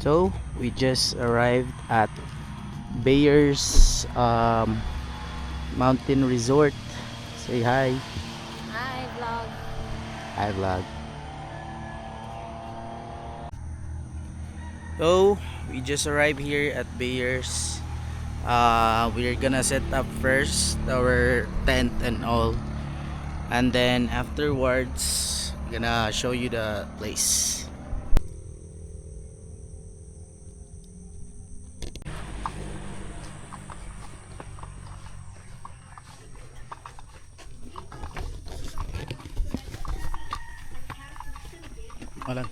So we just arrived at Bayers Mountain Resort. Say hi. Hi, vlog. Hi vlog. So we just arrived here at Bayers. We're gonna set up first our tent and all, and then afterwards gonna show you the place. Walang.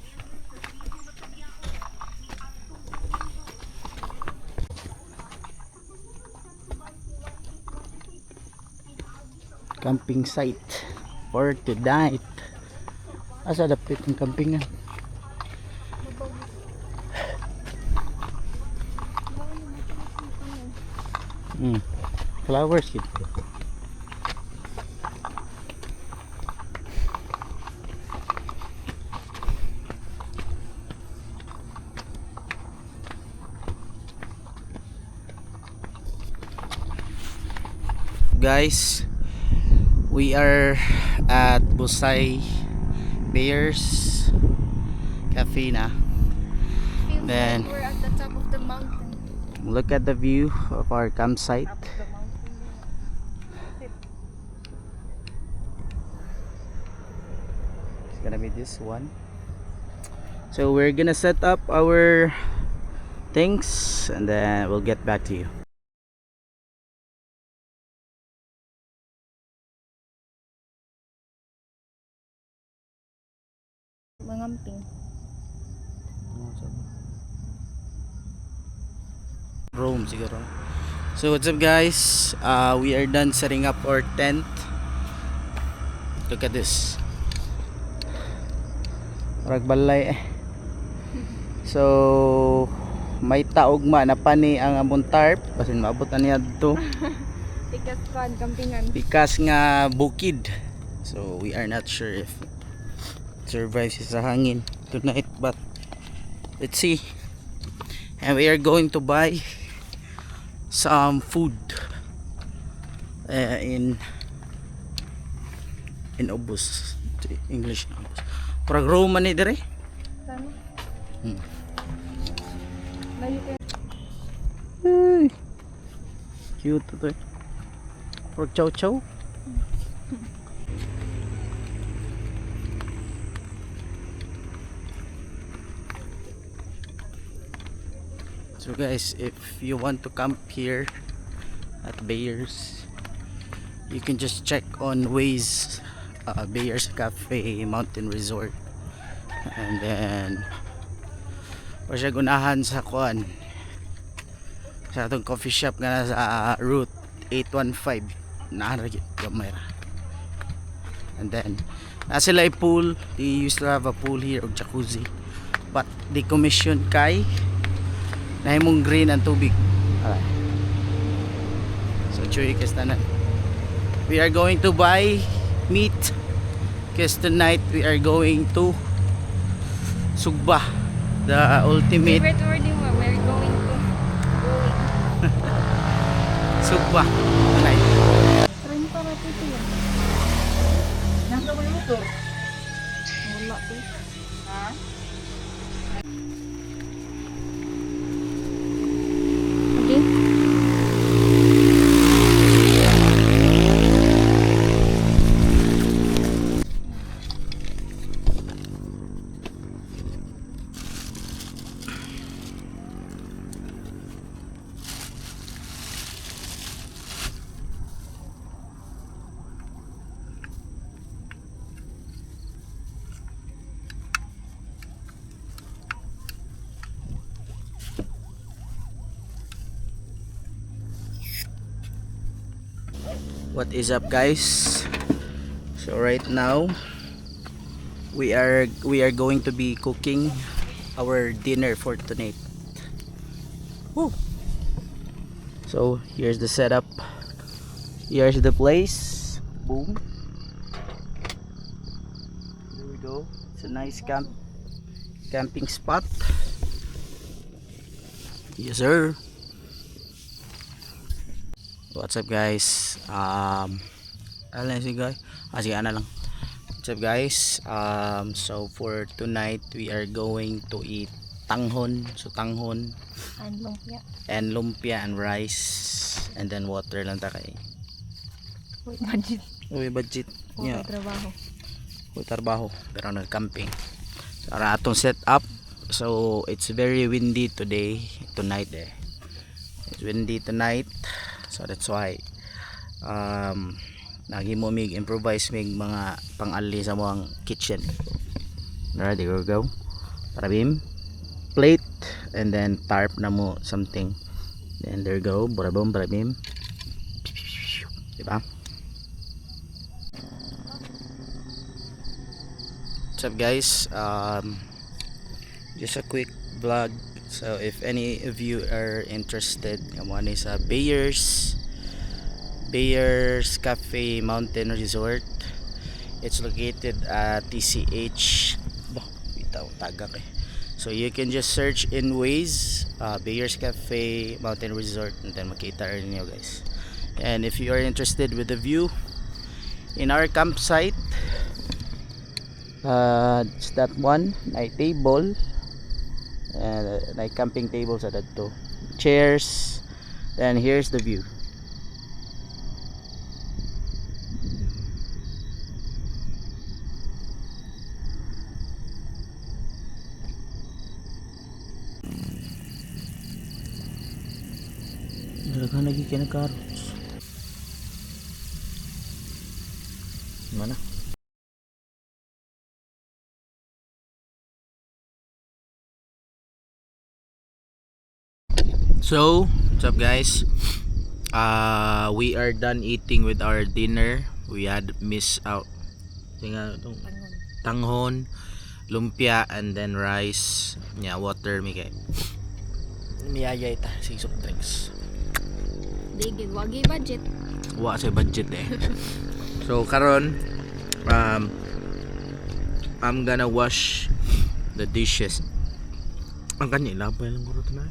Camping site for tonight. Asa dapit ang campingan? Flowers yun. Guys, we are at Busay Bayers Cafe na. Feels Then like we're at the top of the mountain. look at the view of our campsite. It's gonna be this one. So we're gonna set up our things and then we'll get back to you. Mangamping. Room siguro. So what's up guys, we are done setting up our tent. Look at this, murag balay eh. So may taugma na pani ang among tarp basin maabot na niya dito. Tikas kan, campingan. Pikas nga bukid, so we are not sure if it survives sa hangin tonight, but let's see. And we are going to buy some food in Ubus, English na Ubus. Parang Roman ni dire. Tama. Hmm. Layo kayo. Ay, cute to eh. Pork chow chow. So guys, if you want to camp here at Bayers, you can just check on Waze, Bayers Cafe Mountain Resort, and then pa siya gunahan sa kuan sa atong coffee shop nga sa route 815 naaragit gamay ra. And then nasa sila pool, they used to have a pool here og jacuzzi, but decommission kay nahimong green ang tubig. Alright. So chuy kastanan. We are going to buy meat because tonight we are going to Sugba, the ultimate Favorite word mo, we're going to. Sugba tonight. Try mo para ito yan. Nasa mo yung motor? Wala eh. Ha? Okay. What is up guys? So right now we are going to be cooking our dinner for tonight. Woo. So here's the setup, here's the place. Boom, there we go. It's a nice camping spot. Yes sir. What's up guys? Ano lang sige guys? Sige ano lang. What's up guys? So for tonight we are going to eat tanghon. So tanghon And lumpia. and lumpia and rice and then water lang ta kay. Uy, budget. Uy budget Wala nya. trabaho. Uy trabaho pero nag-camping. So ara atong set up. So it's very windy tonight eh. It's windy tonight. So that's why naghimo mig improvise mig mga pang-ali sa mga kitchen. Alright, there we go. Parabim, plate, and then tarp na mo something. Then there you go, barabom, parabim. Diba? What's up guys? Just a quick vlog. So if any of you are interested, one is Bayers Cafe Mountain Resort. It's located at TCH. Bah, bitaw tagak eh. So you can just search in Waze, Bayers Cafe Mountain Resort, and then makita rin niyo guys. And if you are interested with the view in our campsite, it's that one, night table, and night camping table sa dadto. Chairs, then here's the view. Daghan lagi kay nagkarots. Mana? So, what's up guys? We are done eating with our dinner. We had miss out tanghon, lumpia, and then rice. Yeah, water mi kay. Miyaya ita si soft drinks. Digig, wagi budget. Wa sa budget eh. So karon I'm gonna wash the dishes. Ang kanya labay lang guro na.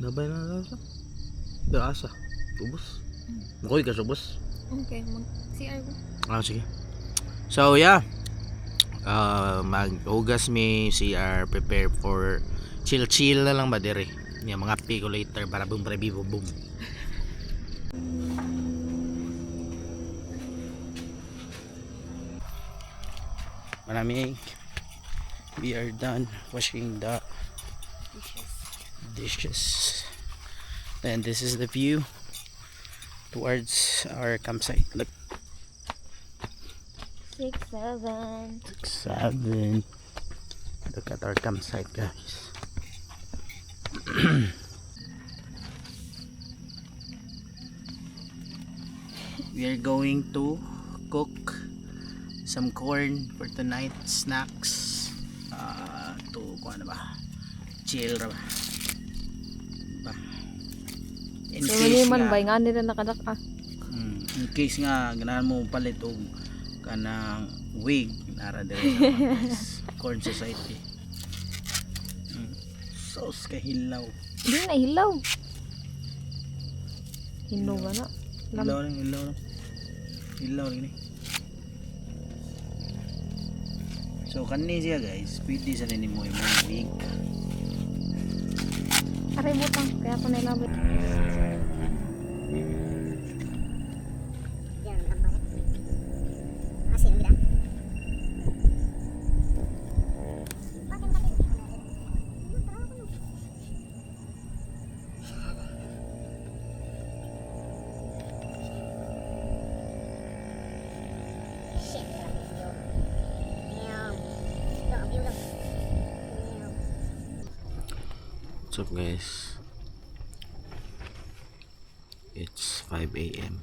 Labay na lang sa. Asa? Ubos. Makoy ka sa ubos. Okay, mag-CR ko. Sige. So yeah. Maghugas mi CR, prepare for chill na lang ba dire. Yung mga pico later para boom para bibo boom. Maraming we are done washing the dishes. And this is the view towards our campsite. Look, 6, 7. 7. Look at our campsite guys. We are going to cook some corn for tonight snacks. To kuha na ba? Chill ra ba? In So, case man nga, ba nga nila nakadak in case nga ganahan mo palit og kanang wig nara dire sa mga corn society. Sauce ka hilaw. Hindi na hilaw. Hinog na. Hilaw lang. Hilaw lang ni. So kani siya guys, pwede sa rin mo yung wig. Aray butang, kaya ako nailabot. What's up guys? It's 5 a.m.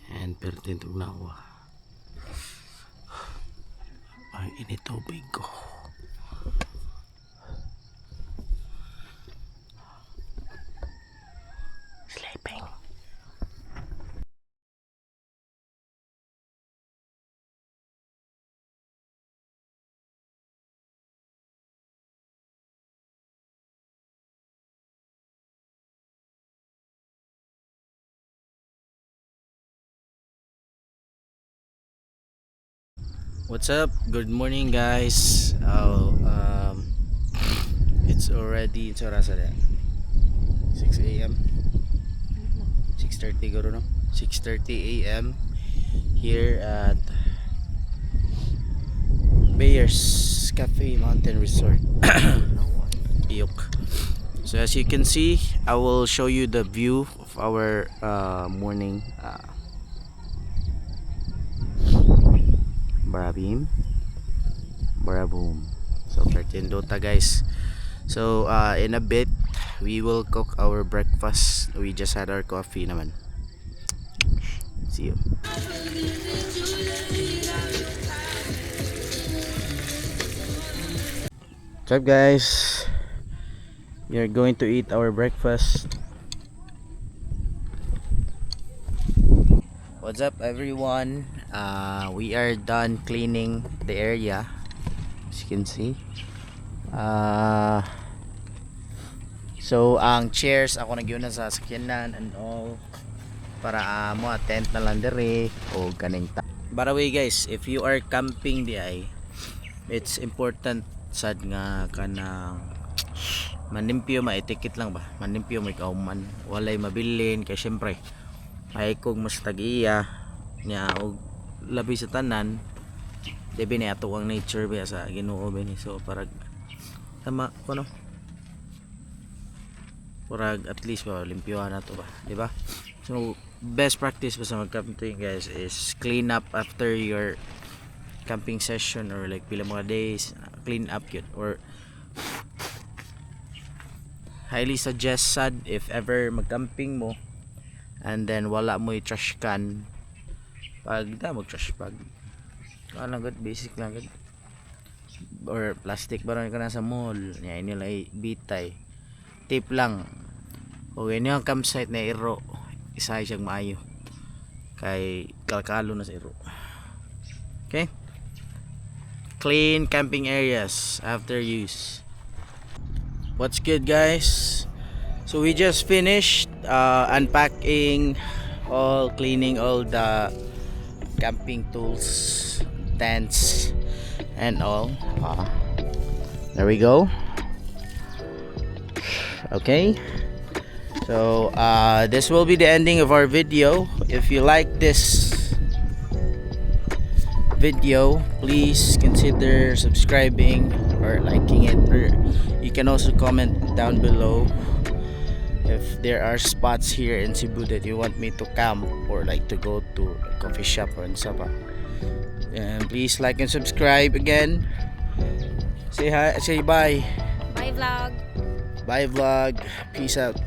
and pertintog na ako. Ay init tubig ko. What's up? Good morning, guys. It's already 6 a.m. 6:30 guro no? 6:30 a.m. here at Bayers Cafe Mountain Resort. Iyok. So as you can see, I will show you the view of our morning Baraboom. So Dota, guys. So in a bit we will cook our breakfast. We just had our coffee naman. See you. What's up, guys? We are going to eat our breakfast. What's up, everyone? We are done cleaning the area, as you can see. So ang chairs ako nagyuna sa sakyanan and all para mo tent na lang dire o kaning ta. By the way, guys, if you are camping di ay, it's important sad nga kanang manimpyo, maitikit lang ba, manimpyo may kauman, walay mabilin kay syempre ay kog mas tag-iya nya og labi sa tanan debe ni ato ang nature ba sa Ginoo bini. So parag tama kuno, parag at least ba limpyohan nato ba, di ba? So best practice ba sa mag-camping, guys, is clean up after your camping session or like pila mga days, clean up yun. Or highly suggested if ever mag-camping mo and then wala mo i-trash can, pag da mag-trash bag ano good, basic lang good, or plastic ba rin ka na sa mall niya nila bitay tip lang o yun yung campsite na iro isa siyang maayo kay kalkalo na sa iro. Okay, clean camping areas after use. What's good, guys? So we just finished unpacking, all cleaning all the camping tools, tents and all. There we go. Okay, so this will be the ending of our video. If you like this video, please consider subscribing or liking it, or you can also comment down below if there are spots here in Cebu that you want me to camp or like to go to a coffee shop or in Sabah. And please like and subscribe again. Say hi, say bye. Bye vlog. Bye vlog. Peace out.